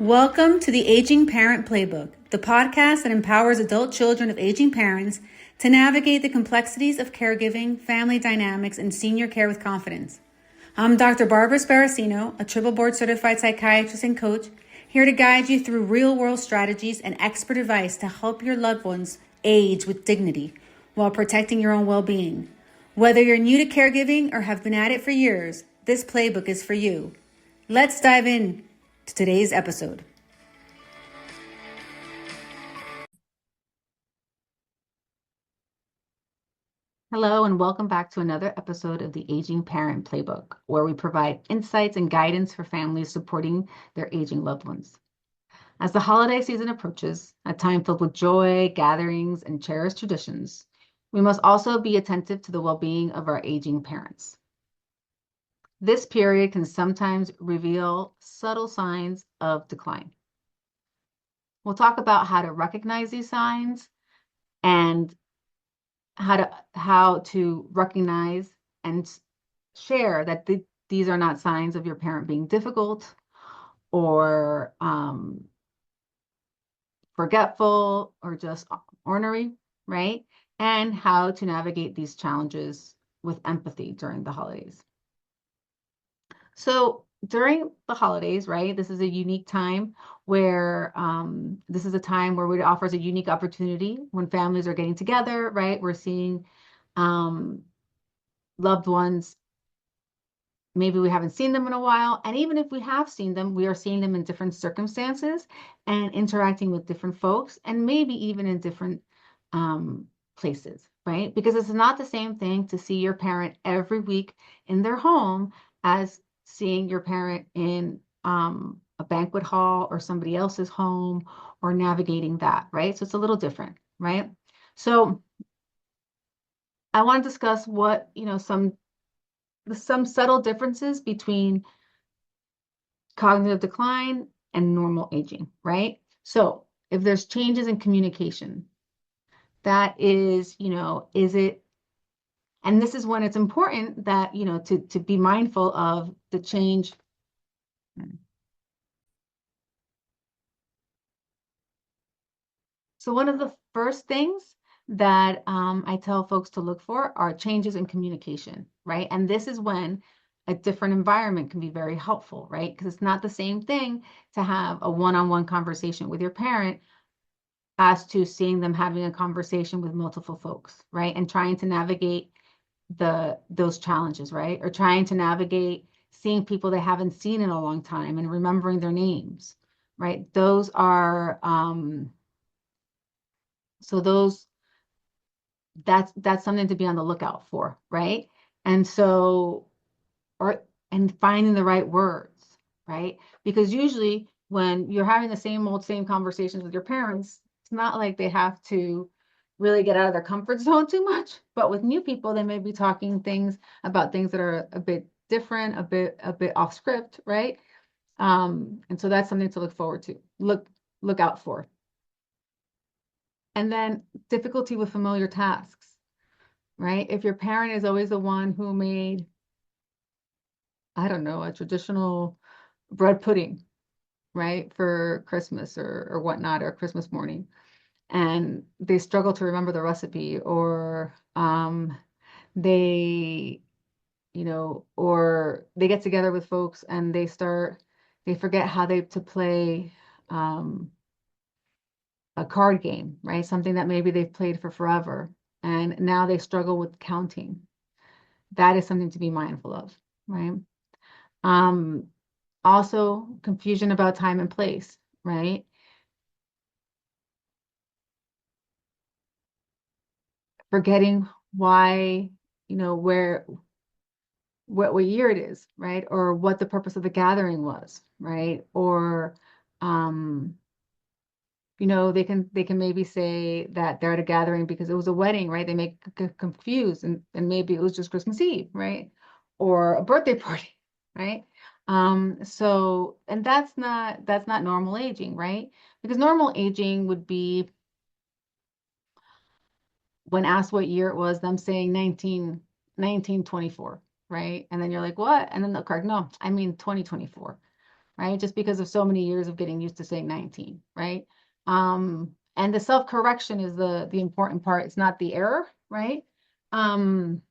Welcome to the Aging Parent Playbook, the podcast that empowers adult children of aging parents to navigate the complexities of caregiving, family dynamics, and senior care with confidence. I'm Dr. Barbara Sparacino, a triple board certified psychiatrist and coach, here to guide you through real-world strategies and expert advice to help your loved ones age with dignity while protecting your own well-being. Whether you're new to caregiving or have been at it for years, this playbook is for you. Let's dive in to today's episode. Hello, and welcome back to another episode of the Aging Parent Playbook, where we provide insights and guidance for families supporting their aging loved ones. As the holiday season approaches, a time filled with joy, gatherings, and cherished traditions, we must also be attentive to the well-being of our aging parents. This period can sometimes reveal subtle signs of decline. We'll talk about how to recognize these signs and how to recognize and share that these are not signs of your parent being difficult or forgetful or just ornery, right? And how to navigate these challenges with empathy during the holidays. So during the holidays, right, this is a unique time where this is a time where it offers a unique opportunity when families are getting together, right? We're seeing loved ones. Maybe we haven't seen them in a while. And even if we have seen them, we are seeing them in different circumstances and interacting with different folks and maybe even in different places, right? Because it's not the same thing to see your parent every week in their home as seeing your parent in a banquet hall or somebody else's home or navigating that, right? So it's a little different, right? So I want to discuss what, some subtle differences between cognitive decline and normal aging, right? So if there's changes in communication, that is, is it, and this is when it's important that, to be mindful of the change. So one of the first things that I tell folks to look for are changes in communication, right? And this is when a different environment can be very helpful, right? Because it's not the same thing to have a one-on-one conversation with your parent as to seeing them having a conversation with multiple folks, right? And trying to navigate those challenges, right? Or trying to navigate seeing people they haven't seen in a long time and remembering their names, right? Those are that's something to be on the lookout for, right? And so, and finding the right words, right? Because usually when you're having the same conversations with your parents, it's not like they have to really get out of their comfort zone too much. But with new people, they may be talking about things that are a bit different, a bit off script, right? And so that's something to look out for. And then difficulty with familiar tasks, right? If your parent is always the one who made, I don't know, a traditional bread pudding, right, for Christmas or whatnot, or Christmas morning, and they struggle to remember the recipe, or they, or they get together with folks and they forget how to play a card game, right? Something that maybe they've played for forever, and now they struggle with counting. That is something to be mindful of, right? Also, confusion about time and place, right? Forgetting why, what year it is, right? Or what the purpose of the gathering was, right? Or they can maybe say that they're at a gathering because it was a wedding, right? They may confused and maybe it was just Christmas Eve, right? Or a birthday party, right? So, and that's not normal aging, right? Because normal aging would be, when asked what year it was, them saying 1924, right? And then you're like, what? And then they'll correct, no, I mean 2024. right? Just because of so many years of getting used to saying 19, right? And the self-correction is the important part. It's not the error, right? Um,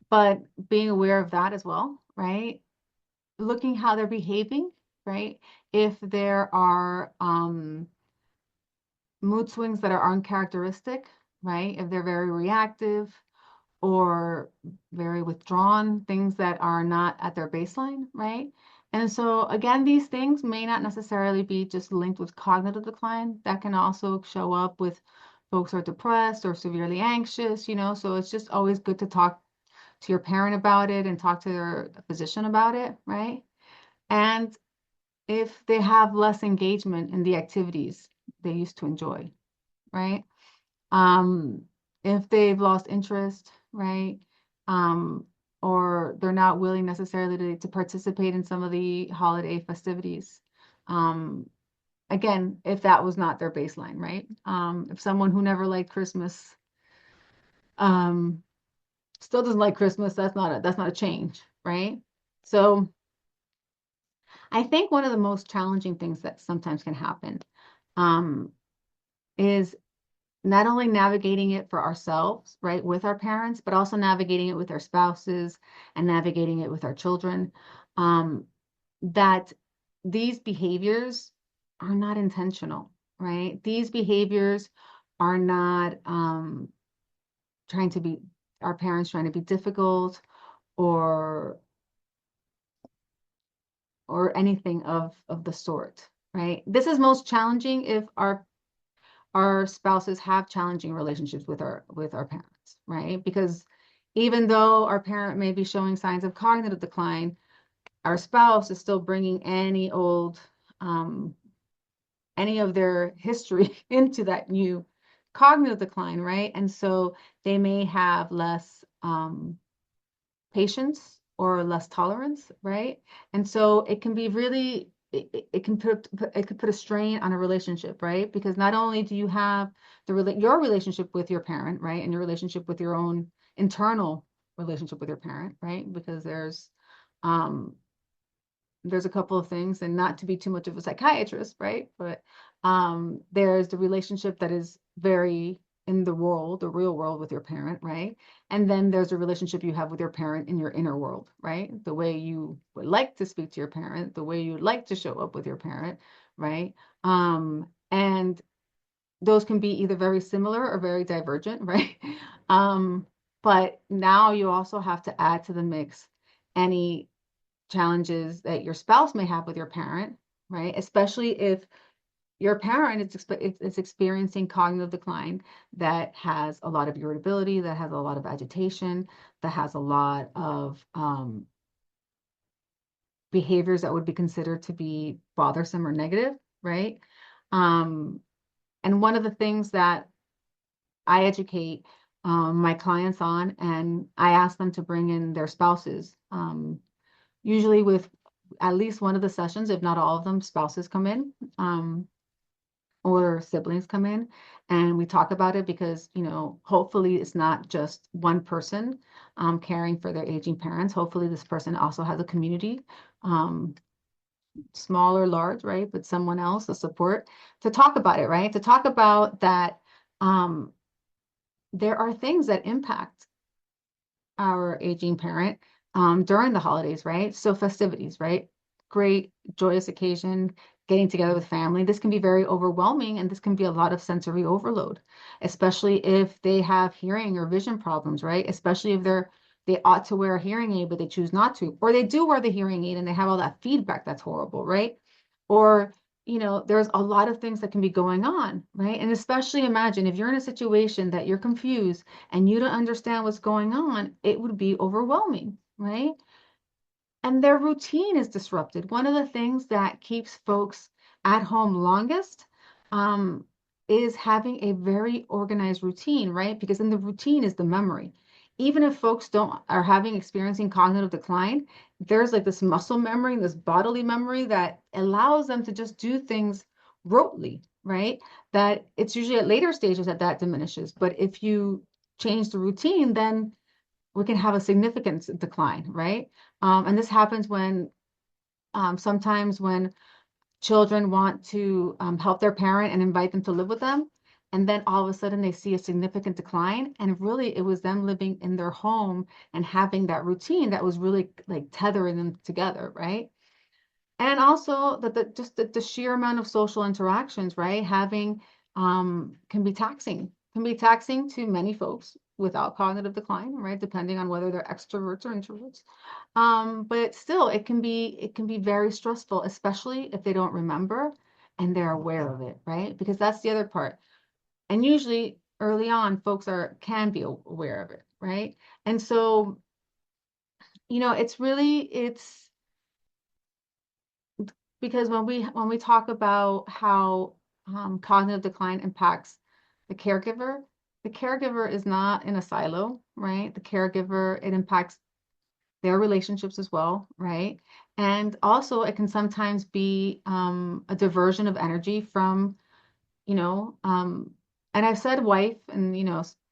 but being aware of that as well, right? Looking how they're behaving, right? If there are mood swings that are uncharacteristic, right? If they're very reactive or very withdrawn, things that are not at their baseline, right? And so again, these things may not necessarily be just linked with cognitive decline. That can also show up with folks who are depressed or severely anxious, so it's just always good to talk to your parent about it and talk to their physician about it, right? And if they have less engagement in the activities they used to enjoy, right? Um, if they've lost interest, right? Um, or they're not willing necessarily to participate in some of the holiday festivities. Um, again, if that was not their baseline, right? If someone who never liked Christmas um, still doesn't like Christmas, that's not a change, right? So I think one of the most challenging things that sometimes can happen um, is not only navigating it for ourselves, right, with our parents, but also navigating it with our spouses and navigating it with our children. Um, that these behaviors are not intentional, right? These behaviors are not trying to be our parents trying to be difficult or anything of the sort, right? This is most challenging if our spouses have challenging relationships with our parents, right? Because even though our parent may be showing signs of cognitive decline, our spouse is still bringing um, any of their history into that new cognitive decline, right? And so they may have less patience or less tolerance, right? And so it can be really it can put a strain on a relationship, right? Because not only do you have your relationship with your parent, right, and your relationship with your own internal relationship with your parent, right? Because um there's a couple of things, and not to be too much of a psychiatrist, right? But there's the relationship that is very in the real world with your parent, right? And then there's a relationship you have with your parent in your inner world, right? The way you would like to speak to your parent, the way you would like to show up with your parent, right? And those can be either very similar or very divergent, right? Um, but now you also have to add to the mix any challenges that your spouse may have with your parent, right? Especially if your parent is experiencing cognitive decline that has a lot of irritability, that has a lot of agitation, that has a lot of behaviors that would be considered to be bothersome or negative, right? Um, and one of the things that I educate my clients on, and I ask them to bring in their spouses. Usually with at least one of the sessions, if not all of them, spouses come in or siblings come in, and we talk about it because, hopefully it's not just one person caring for their aging parents. Hopefully this person also has a community, um, small or large, right? But someone else, a support to talk about it, right? To talk about that um, there are things that impact our aging parent during the holidays, right? So festivities, right? Great, joyous occasion, getting together with family. This can be very overwhelming, and this can be a lot of sensory overload, especially if they have hearing or vision problems, right? Especially if they ought to wear a hearing aid, but they choose not to, or they do wear the hearing aid and they have all that feedback that's horrible, right? Or there's a lot of things that can be going on, right? And especially imagine if you're in a situation that you're confused and you don't understand what's going on, it would be overwhelming, right? And their routine is disrupted. One of the things that keeps folks at home longest um, is having a very organized routine, right? Because in the routine is the memory. Even if folks don't are having experiencing cognitive decline, there's like this muscle memory and this bodily memory that allows them to just do things rotely, right? That it's usually at later stages that diminishes. But if you change the routine, then we can have a significant decline, right? And this happens when Sometimes when children want to help their parent and invite them to live with them, and then all of a sudden they see a significant decline, and really it was them living in their home and having that routine that was really like tethering them together, right? And also just the sheer amount of social interactions, right? Having can be taxing to many folks without cognitive decline, right? Depending on whether they're extroverts or introverts. But still, it can be very stressful, especially if they don't remember and they're aware of it, right? Because that's the other part. And usually early on, folks can be aware of it, right? And so, it's because when we talk about how cognitive decline impacts the caregiver, the caregiver is not in a silo, right? The caregiver, it impacts their relationships as well, right? And also, it can sometimes be a diversion of energy from, you know, and I've said wife and,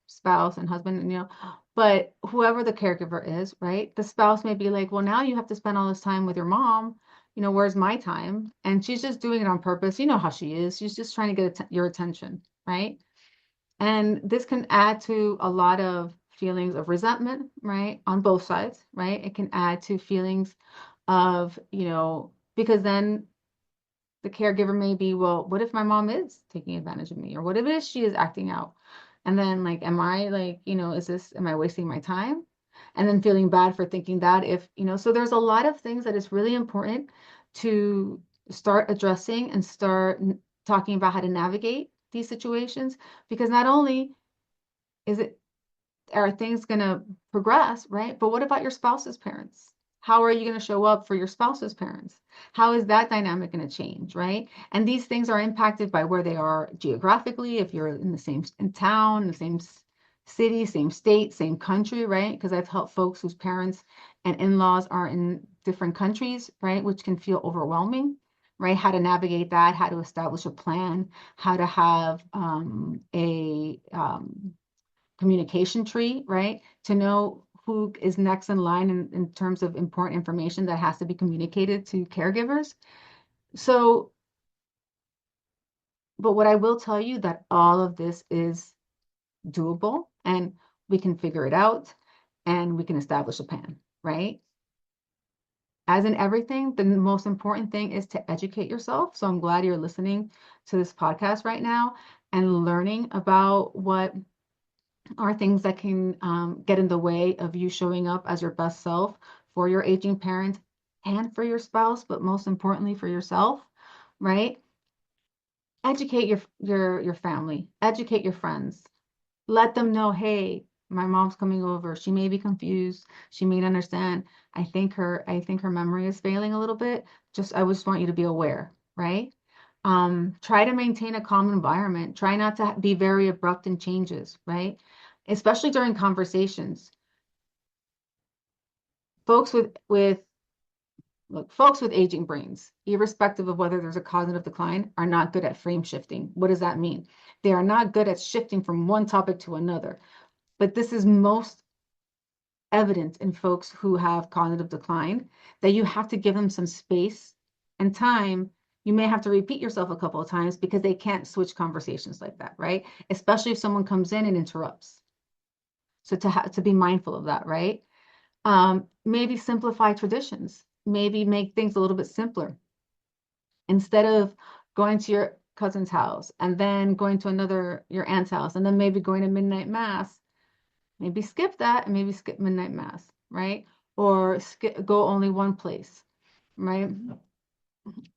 spouse and husband, and, but whoever the caregiver is, right? The spouse may be like, well, now you have to spend all this time with your mom. Where's my time? And she's just doing it on purpose. You know how she is. She's just trying to get your attention, right? And this can add to a lot of feelings of resentment, right? On both sides, right? It can add to feelings of, because then the caregiver may be, well, what if my mom is taking advantage of me? Or what if it is she is acting out? And then, like, am I like, am I wasting my time? And then feeling bad for thinking that so there's a lot of things that is really important to start addressing and start talking about how to navigate these situations, because not only is it are things going to progress, right? But what about your spouse's parents? How are you going to show up for your spouse's parents? How is that dynamic going to change, right? And these things are impacted by where they are geographically, if you're in the same in town, the same city, same state, same country, right? Because I've helped folks whose parents and in-laws are in different countries, right? Which can feel overwhelming, right? How to navigate that, how to establish a plan, how to have a communication tree, right? To know who is next in line in terms of important information that has to be communicated to caregivers. So, but what I will tell you that all of this is doable and we can figure it out and we can establish a plan, right? As in everything, the most important thing is to educate yourself. So I'm glad you're listening to this podcast right now and learning about what are things that can get in the way of you showing up as your best self for your aging parent and for your spouse, but most importantly for yourself, right? Educate your family, educate your friends. Let them know, hey, my mom's coming over. She may be confused. She may not understand. I think her memory is failing a little bit. I just want you to be aware, right? Try to maintain a calm environment. Try not to be very abrupt in changes, right? Especially during conversations. Folks with Look, folks with aging brains, irrespective of whether there's a cognitive decline, are not good at frame shifting. What does that mean? They are not good at shifting from one topic to another. But this is most evident in folks who have cognitive decline, that you have to give them some space and time. You may have to repeat yourself a couple of times because they can't switch conversations like that, right? Especially if someone comes in and interrupts. So to be mindful of that, right? Maybe simplify traditions. Maybe make things a little bit simpler. Instead of going to your cousin's house and then going to your aunt's house and then maybe going to midnight mass, maybe skip that and maybe skip midnight mass, right? Or go only one place, right?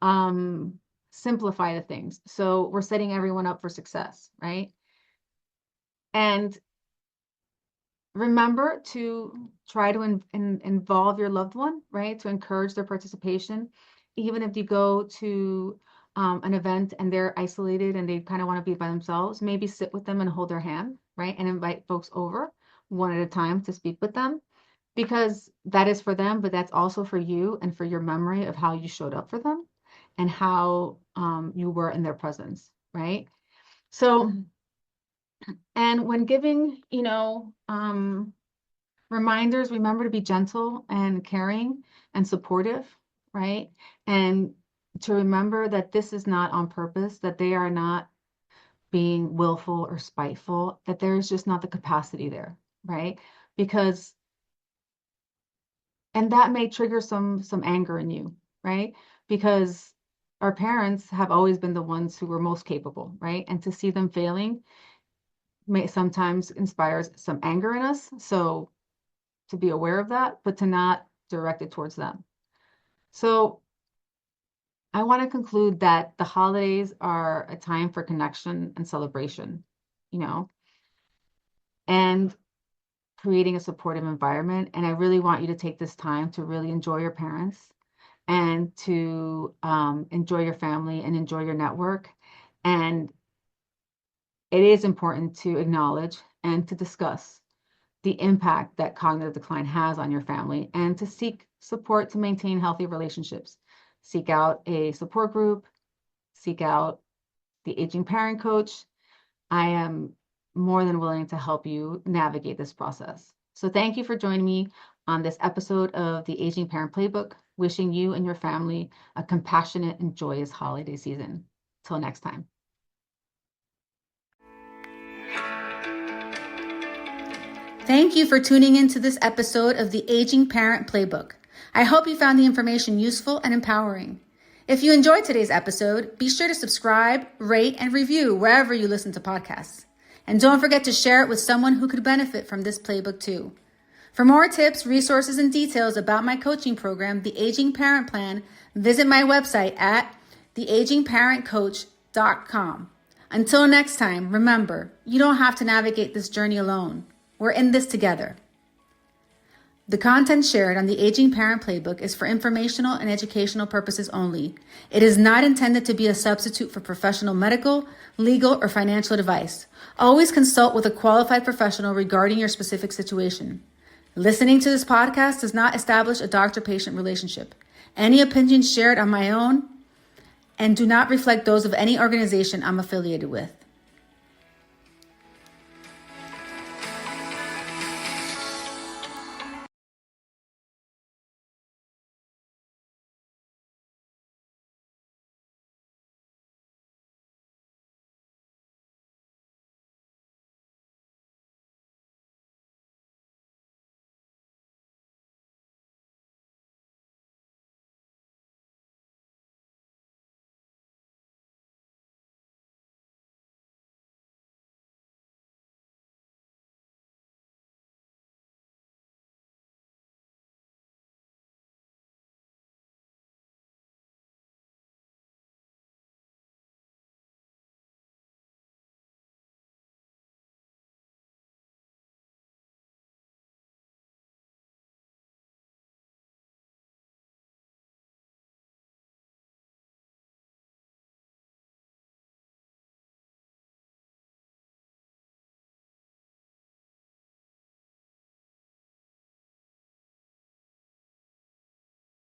Um, Simplify the things. So we're setting everyone up for success, right? And remember to try to involve your loved one, right? To encourage their participation. Even if you go to an event and they're isolated and they kind of want to be by themselves, maybe sit with them and hold their hand, right? And invite folks over one at a time to speak with them, because that is for them, but that's also for you and for your memory of how you showed up for them and how you were in their presence, right? So, and when giving, reminders, remember to be gentle and caring and supportive right? And to remember that this is not on purpose, that they are not being willful or spiteful, that there is just not the capacity there, right? Because, and that may trigger some anger in you, right? Because our parents have always been the ones who were most capable, right? And to see them failing may sometimes inspires some anger in us. So to be aware of that, but to not direct it towards them. So I want to conclude that the holidays are a time for connection and celebration, you know, and creating a supportive environment. And I really want you to take this time to really enjoy your parents and to enjoy your family and enjoy your network. And it is important to acknowledge and to discuss the impact that cognitive decline has on your family and to seek support to maintain healthy relationships. Seek out a support group, seek out the aging parent coach. I am more than willing to help you navigate this process. So thank you for joining me on this episode of the Aging Parent Playbook, wishing you and your family a compassionate and joyous holiday season. Till next time. Thank you for tuning into this episode of the Aging Parent Playbook. I hope you found the information useful and empowering. If you enjoyed today's episode, be sure to subscribe, rate, and review wherever you listen to podcasts. And don't forget to share it with someone who could benefit from this playbook too. For more tips, resources, and details about my coaching program, The Aging Parent Plan, visit my website at theagingparentcoach.com. Until next time, remember, you don't have to navigate this journey alone. We're in this together. The content shared on the Aging Parent Playbook is for informational and educational purposes only. It is not intended to be a substitute for professional medical, legal, or financial advice. Always consult with a qualified professional regarding your specific situation. Listening to this podcast does not establish a doctor-patient relationship. Any opinions shared are my own and do not reflect those of any organization I'm affiliated with.